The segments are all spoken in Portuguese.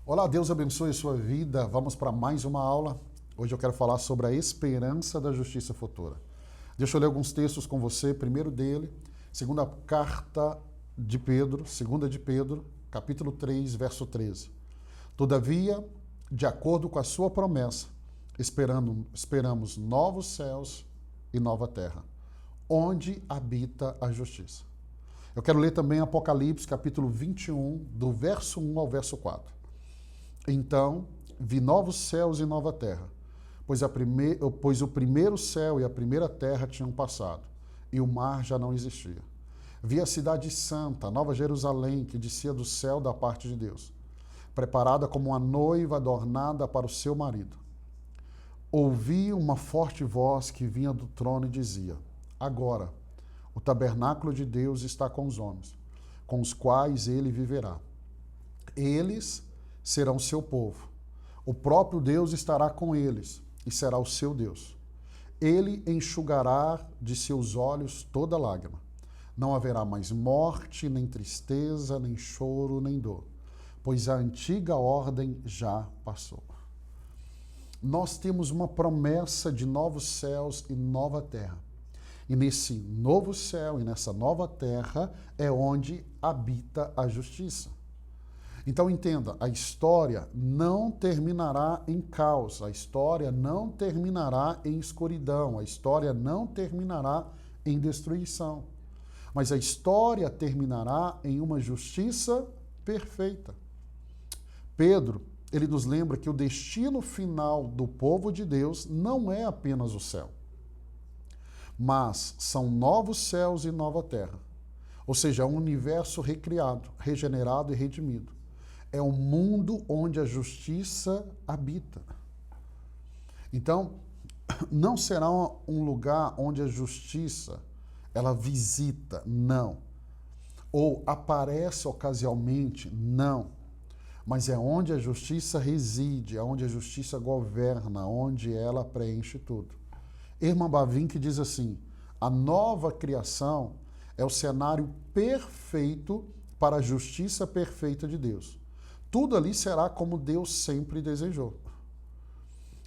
Olá, Deus abençoe a sua vida. Vamos para mais uma aula. Hoje eu quero falar sobre a esperança da justiça futura. Deixa eu ler alguns textos com você. Primeiro dele, segunda carta de Pedro, segunda de Pedro, capítulo 3, verso 13. Todavia, de acordo com a sua promessa, esperamos novos céus e nova terra, onde habita a justiça. Eu quero ler também Apocalipse, capítulo 21, do verso 1 ao verso 4. Então, vi novos céus e nova terra, pois o primeiro céu e a primeira terra tinham passado, e o mar já não existia. Vi a cidade santa, a Nova Jerusalém, que descia do céu da parte de Deus, preparada como uma noiva adornada para o seu marido. Ouvi uma forte voz que vinha do trono e dizia: Agora, o tabernáculo de Deus está com os homens, com os quais ele viverá. Eles serão seu povo. O próprio Deus estará com eles e será o seu Deus. Ele enxugará de seus olhos toda lágrima. Não haverá mais morte, nem tristeza, nem choro, nem dor, pois a antiga ordem já passou. Nós temos uma promessa de novos céus e nova terra. E nesse novo céu e nessa nova terra é onde habita a justiça. Então entenda, a história não terminará em caos, a história não terminará em escuridão, a história não terminará em destruição. Mas a história terminará em uma justiça perfeita. Pedro, ele nos lembra que o destino final do povo de Deus não é apenas o céu, mas são novos céus e nova terra. Ou seja, um universo recriado, regenerado e redimido. É um mundo onde a justiça habita. Então, não será um lugar onde a justiça ela visita, não. Ou aparece ocasionalmente, não. Mas é onde a justiça reside, é onde a justiça governa, onde ela preenche tudo. Herman Bavinck diz assim: a nova criação é o cenário perfeito para a justiça perfeita de Deus. Tudo ali será como Deus sempre desejou.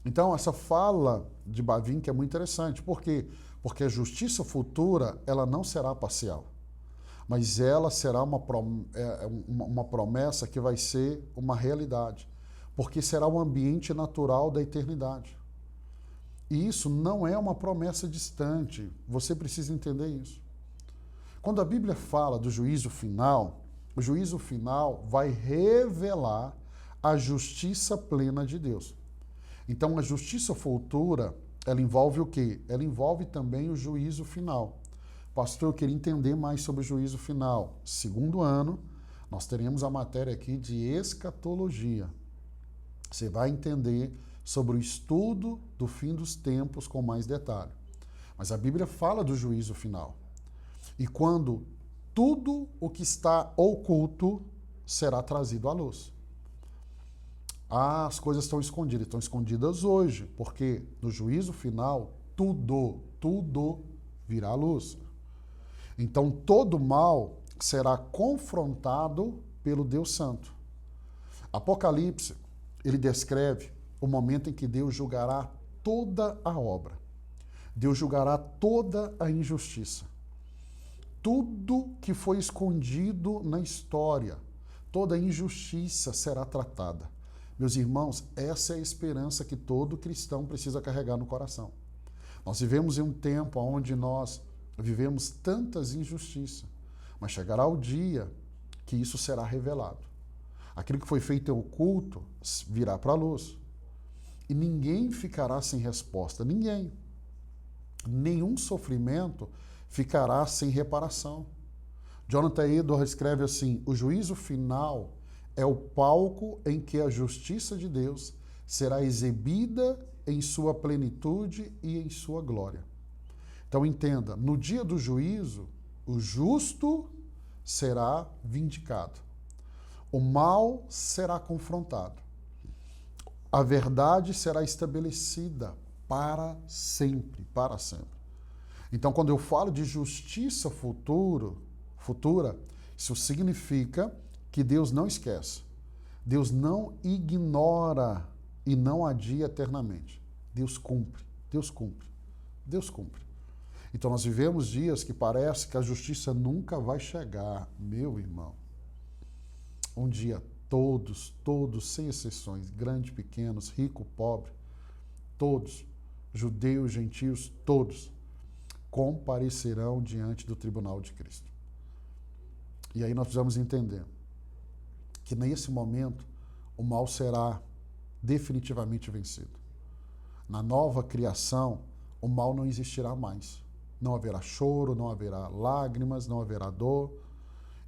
Então, essa fala de Bavinck é muito interessante. Por quê? Porque a justiça futura, ela não será parcial, mas ela será uma promessa que vai ser uma realidade, porque será o ambiente natural da eternidade. E isso não é uma promessa distante, você precisa entender isso. Quando a Bíblia fala do juízo final, o juízo final vai revelar a justiça plena de Deus. Então, a justiça futura, ela envolve o quê? Ela envolve também o juízo final. Pastor, eu queria entender mais sobre o juízo final. Segundo ano, nós teremos a matéria aqui de escatologia. Você vai entender sobre o estudo do fim dos tempos com mais detalhe. Mas a Bíblia fala do juízo final. E quando tudo o que está oculto será trazido à luz. As coisas estão escondidas hoje, porque no juízo final, tudo virá à luz. Então, todo mal será confrontado pelo Deus Santo. Apocalipse, ele descreve o momento em que Deus julgará toda a obra. Deus julgará toda a injustiça. Tudo que foi escondido na história, toda injustiça será tratada. Meus irmãos, essa é a esperança que todo cristão precisa carregar no coração. Nós vivemos em um tempo onde nós vivemos tantas injustiças, mas chegará o dia que isso será revelado. Aquilo que foi feito em oculto virá para a luz. E ninguém ficará sem resposta, ninguém. Nenhum sofrimento ficará sem reparação. Jonathan Edwards escreve assim: o juízo final é o palco em que a justiça de Deus será exibida em sua plenitude e em sua glória. Então entenda, no dia do juízo, o justo será vindicado. O mal será confrontado. A verdade será estabelecida para sempre, para sempre. Então, quando eu falo de justiça futura, isso significa que Deus não esquece. Deus não ignora e não adia eternamente. Deus cumpre, Deus cumpre, Deus cumpre. Então nós vivemos dias que parece que a justiça nunca vai chegar, meu irmão. Um dia todos, sem exceções, grandes, pequenos, rico, pobre, todos, judeus, gentios, todos, comparecerão diante do tribunal de Cristo. E aí nós precisamos entender que nesse momento o mal será definitivamente vencido. Na nova criação, o mal não existirá mais. Não haverá choro, não haverá lágrimas, não haverá dor.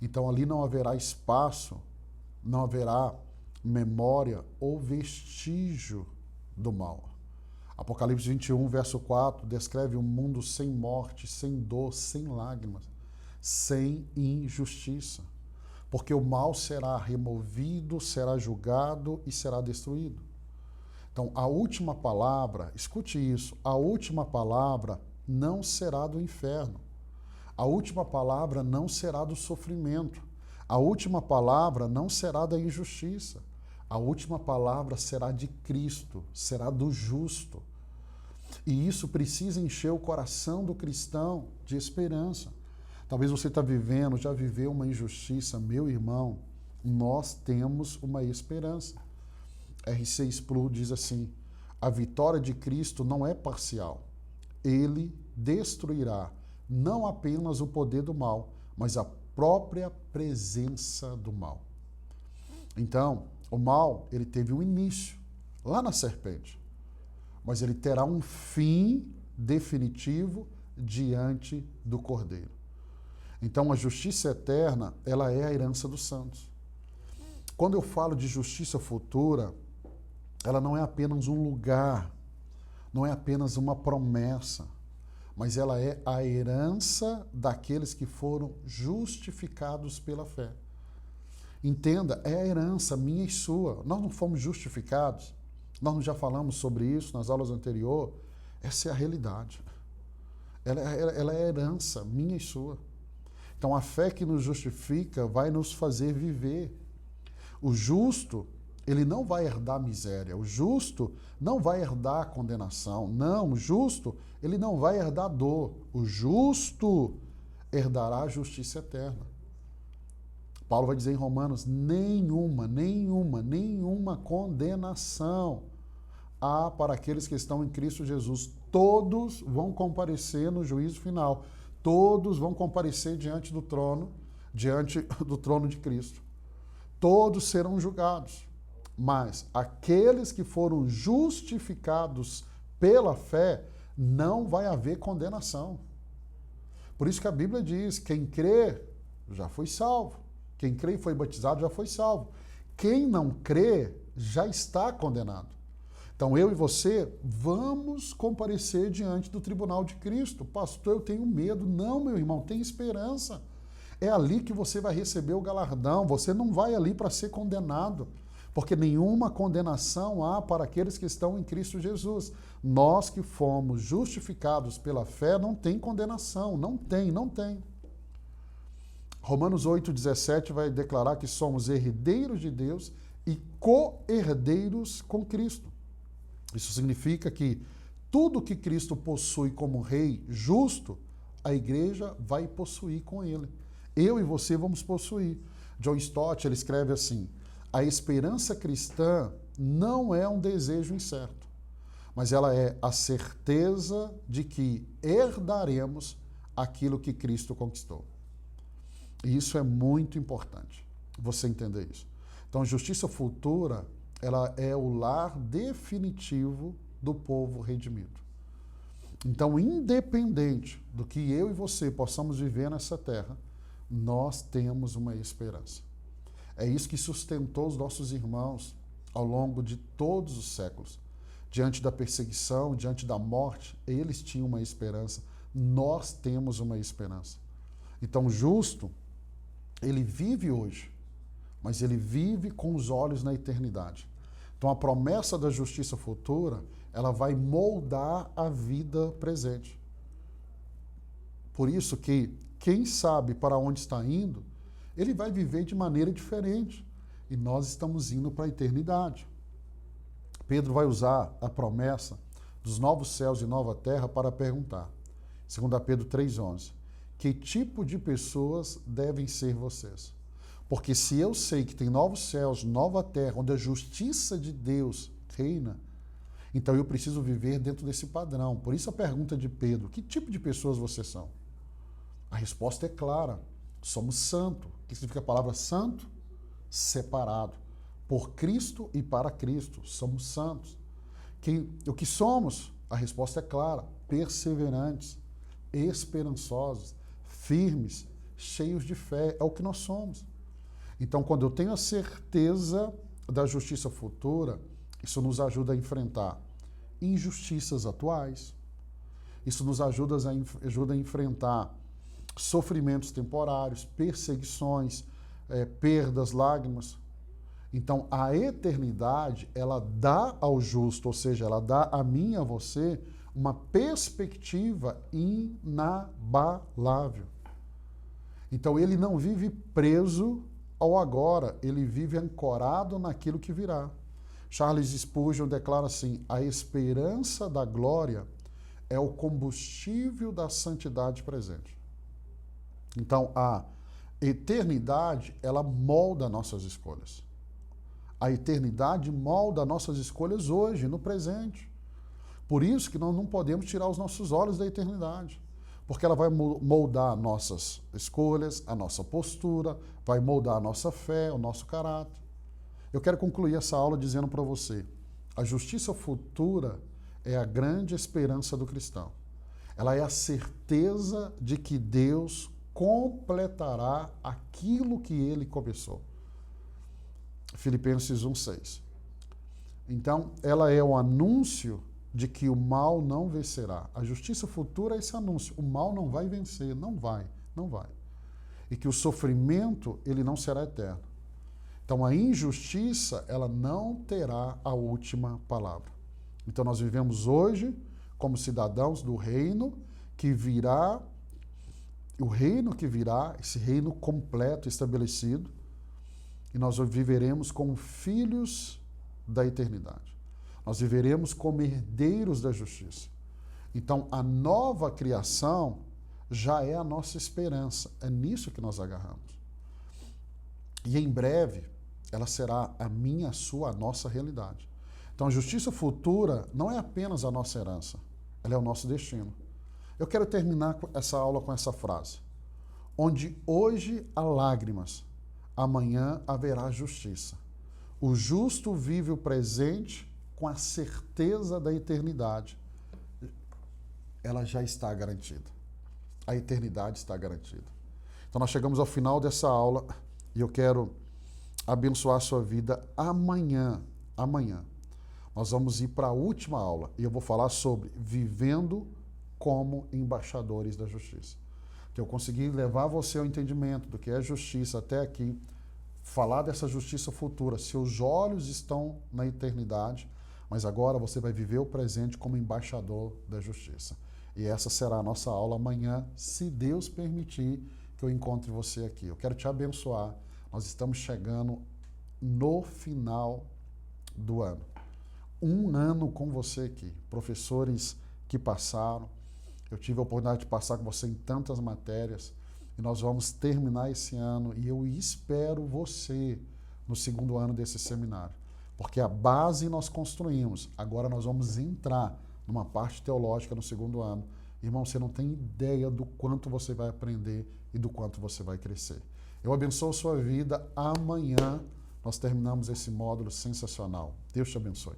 Então ali não haverá espaço, não haverá memória ou vestígio do mal. Apocalipse 21, verso 4, descreve um mundo sem morte, sem dor, sem lágrimas, sem injustiça. Porque o mal será removido, será julgado e será destruído. Então, a última palavra, escute isso, a última palavra não será do inferno. A última palavra não será do sofrimento. A última palavra não será da injustiça. A última palavra será de Cristo, será do justo. E isso precisa encher o coração do cristão de esperança. Talvez você está vivendo, já viveu uma injustiça, meu irmão, nós temos uma esperança. R.C. Sproul diz assim, a vitória de Cristo não é parcial. Ele destruirá não apenas o poder do mal, mas a própria presença do mal. Então, o mal, ele teve um início, lá na serpente, mas ele terá um fim definitivo diante do Cordeiro. Então, a justiça eterna, ela é a herança dos santos. Quando eu falo de justiça futura, ela não é apenas um lugar, não é apenas uma promessa, mas ela é a herança daqueles que foram justificados pela fé. Entenda, é a herança minha e sua. Nós não fomos justificados, nós já falamos sobre isso nas aulas anteriores, essa é a realidade. Ela é a herança minha e sua. Então, a fé que nos justifica vai nos fazer viver. O justo, ele não vai herdar miséria. O justo não vai herdar condenação. Não, o justo, ele não vai herdar dor. O justo herdará a justiça eterna. Paulo vai dizer em Romanos, nenhuma condenação há para aqueles que estão em Cristo Jesus. Todos vão comparecer no juízo final. Todos vão comparecer diante do trono de Cristo. Todos serão julgados. Mas aqueles que foram justificados pela fé, não vai haver condenação. Por isso que a Bíblia diz, quem crê já foi salvo. Quem crê e foi batizado já foi salvo. Quem não crê já está condenado. Então, eu e você vamos comparecer diante do tribunal de Cristo. Pastor, eu tenho medo. Não, meu irmão, tem esperança. É ali que você vai receber o galardão. Você não vai ali para ser condenado, porque nenhuma condenação há para aqueles que estão em Cristo Jesus. Nós que fomos justificados pela fé, não tem condenação. Não tem. Romanos 8,17 vai declarar que somos herdeiros de Deus e co-herdeiros com Cristo. Isso significa que tudo que Cristo possui como rei justo, a igreja vai possuir com ele. Eu e você vamos possuir. John Stott, ele escreve assim, a esperança cristã não é um desejo incerto, mas ela é a certeza de que herdaremos aquilo que Cristo conquistou. E isso é muito importante, você entender isso. Então, a justiça futura, ela é o lar definitivo do povo redimido. Então, independente do que eu e você possamos viver nessa terra, nós temos uma esperança. É isso que sustentou os nossos irmãos ao longo de todos os séculos. Diante da perseguição, diante da morte, eles tinham uma esperança. Nós temos uma esperança. Então, o justo, ele vive hoje, mas ele vive com os olhos na eternidade. Então, a promessa da justiça futura, ela vai moldar a vida presente. Por isso que quem sabe para onde está indo, ele vai viver de maneira diferente. e nós estamos indo para a eternidade. Pedro vai usar a promessa dos novos céus e nova terra para perguntar, 2 Pedro 3,11, que tipo de pessoas devem ser vocês? Porque se eu sei que tem novos céus, nova terra, onde a justiça de Deus reina, então eu preciso viver dentro desse padrão. Por isso a pergunta de Pedro, que tipo de pessoas vocês são? A resposta é clara, somos santos. O que significa a palavra santo? Separado. Por Cristo e para Cristo, somos santos. O que somos? A resposta é clara, perseverantes, esperançosos, firmes, cheios de fé, é o que nós somos. Então, quando eu tenho a certeza da justiça futura, isso nos ajuda a enfrentar injustiças atuais, isso nos ajuda a enfrentar sofrimentos temporários, perseguições, perdas, lágrimas. Então, a eternidade, ela dá ao justo, ou seja, ela dá a mim e a você uma perspectiva inabalável. Então, ele não vive preso ao agora, ele vive ancorado naquilo que virá. Charles Spurgeon declara assim: a esperança da glória é o combustível da santidade presente. Então, a eternidade, ela molda nossas escolhas. A eternidade molda nossas escolhas hoje, no presente. Por isso que nós não podemos tirar os nossos olhos da eternidade. Porque ela vai moldar nossas escolhas, a nossa postura, vai moldar a nossa fé, o nosso caráter. Eu quero concluir essa aula dizendo para você, a justiça futura é a grande esperança do cristão. Ela é a certeza de que Deus completará aquilo que ele começou. Filipenses 1,6. Então, ela é o anúncio de que o mal não vencerá. A justiça futura é esse anúncio. O mal não vai vencer, não vai. E que o sofrimento, ele não será eterno. Então, a injustiça, ela não terá a última palavra. Então, nós vivemos hoje como cidadãos do reino que virá, esse reino completo, estabelecido, e nós viveremos como filhos da eternidade. Nós viveremos como herdeiros da justiça. Então, a nova criação já é a nossa esperança. É nisso que nós agarramos. E em breve, ela será a minha, a sua, a nossa realidade. Então, a justiça futura não é apenas a nossa herança, ela é o nosso destino. Eu quero terminar essa aula com essa frase. Onde hoje há lágrimas, amanhã haverá justiça. O justo vive o presente com a certeza da eternidade. Ela já está garantida. A eternidade está garantida. Então, nós chegamos ao final dessa aula e eu quero abençoar a sua vida amanhã. Nós vamos ir para a última aula e eu vou falar sobre vivendo como embaixadores da justiça. Que eu consegui levar você ao entendimento do que é justiça até aqui, falar dessa justiça futura. Seus olhos estão na eternidade, mas agora você vai viver o presente como embaixador da justiça. E essa será a nossa aula amanhã, se Deus permitir que eu encontre você aqui. Eu quero te abençoar. Nós estamos chegando no final do ano. Um ano com você aqui. Professores que passaram. Eu tive a oportunidade de passar com você em tantas matérias. E nós vamos terminar esse ano. E eu espero você no segundo ano desse seminário. Porque a base nós construímos. Agora nós vamos entrar numa parte teológica no segundo ano. Irmão, você não tem ideia do quanto você vai aprender e do quanto você vai crescer. Eu abençoo a sua vida. Amanhã nós terminamos esse módulo sensacional. Deus te abençoe.